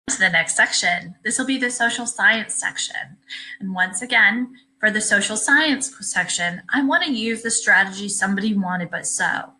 To the next section. This will be the social science section. And once again, for the social science section, I want to use the strategy somebody wanted but so.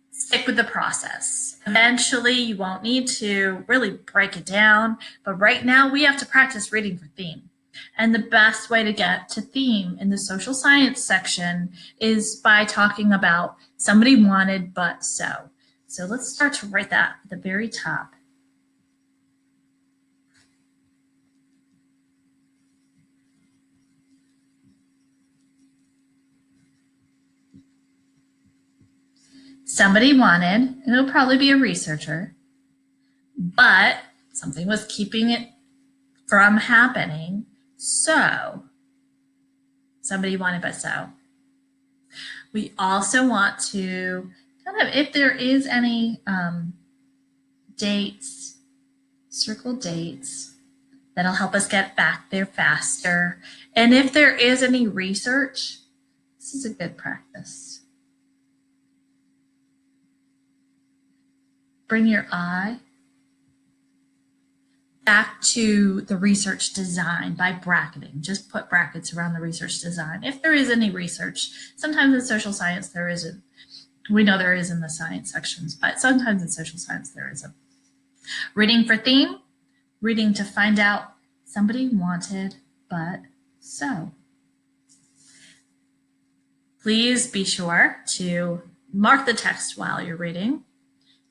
Stick with the process. Eventually, you won't need to really break it down, but right now we have to practice reading for theme. And the best way to get to theme in the social science section is by talking about somebody wanted but so. So let's start to write that at the very top. Somebody wanted, and it'll probably be a researcher, but something was keeping it from happening. So somebody wanted, but so. We also want to kind of, if there is any dates, circle dates. That'll help us get back there faster. And if there is any research, this is a good practice. Bring your eye back to the research design by bracketing. Just put brackets around the research design. If there is any research, sometimes in social science there isn't. We know there is in the science sections, but sometimes in social science there isn't. Reading for theme, reading to find out somebody wanted, but so. Please be sure to mark the text while you're reading.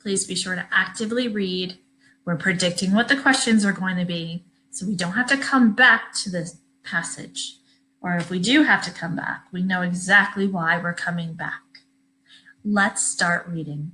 Please be sure to actively read. We're predicting what the questions are going to be, so we don't have to come back to this passage. Or if we do have to come back, we know exactly why we're coming back. Let's start reading.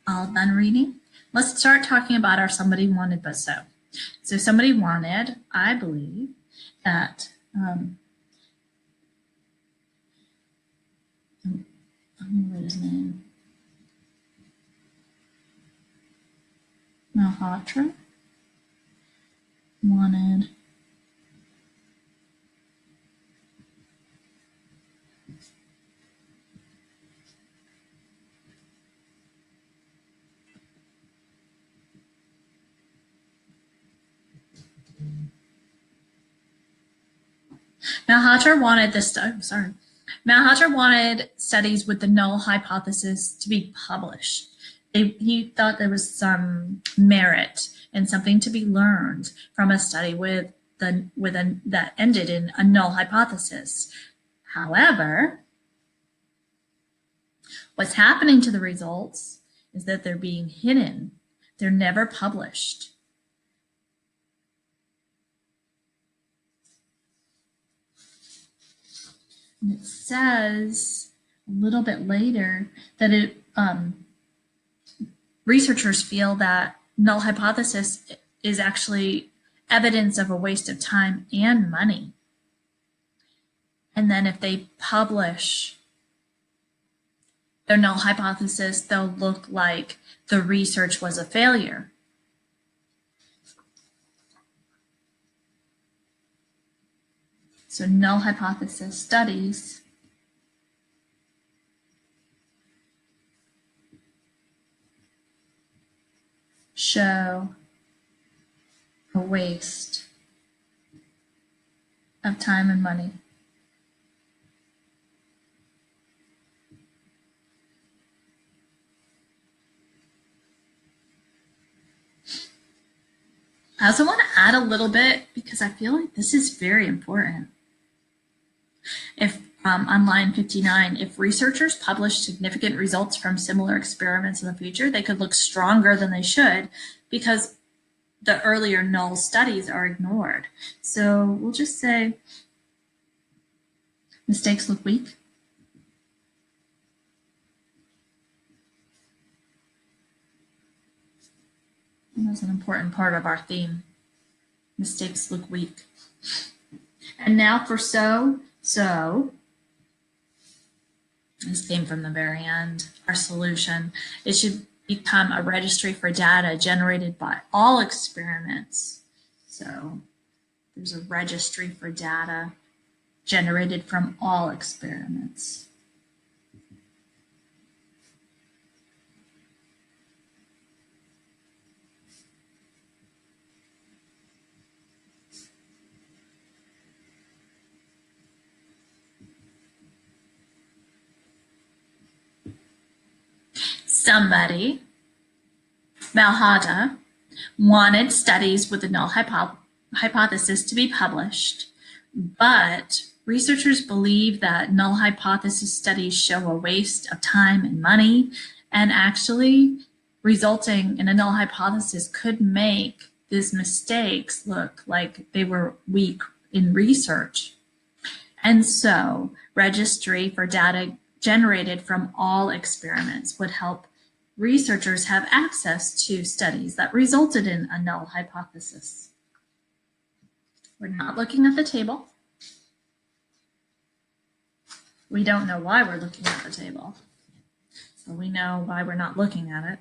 All done reading? Let's start talking about our somebody wanted but so. So somebody wanted, I believe, that I'm going to read his name. Malhotra wanted Malhotra wanted studies with the null hypothesis to be published. He thought there was some merit and something to be learned from a study that ended in a null hypothesis. However, what's happening to the results is that they're being hidden. They're never published. And it says a little bit later that researchers feel that null hypothesis is actually evidence of a waste of time and money. And then if they publish their null hypothesis, they'll look like the research was a failure. So null hypothesis studies show a waste of time and money. I also want to add a little bit because I feel like this is very important. If on line 59, if researchers publish significant results from similar experiments in the future, they could look stronger than they should because the earlier null studies are ignored. So we'll just say mistakes look weak. And that's an important part of our theme. Mistakes look weak. And now for so. This came from the very end. Our solution, it should become a registry for data generated by all experiments. So there's a registry for data generated from all experiments. Somebody, Malhotra, wanted studies with the null hypothesis to be published, but researchers believe that null hypothesis studies show a waste of time and money, and actually resulting in a null hypothesis could make these mistakes look like they were weak in research. And so registry for data generated from all experiments would help researchers have access to studies that resulted in a null hypothesis. We're not looking at the table. We don't know why we're looking at the table. So we know why we're not looking at it.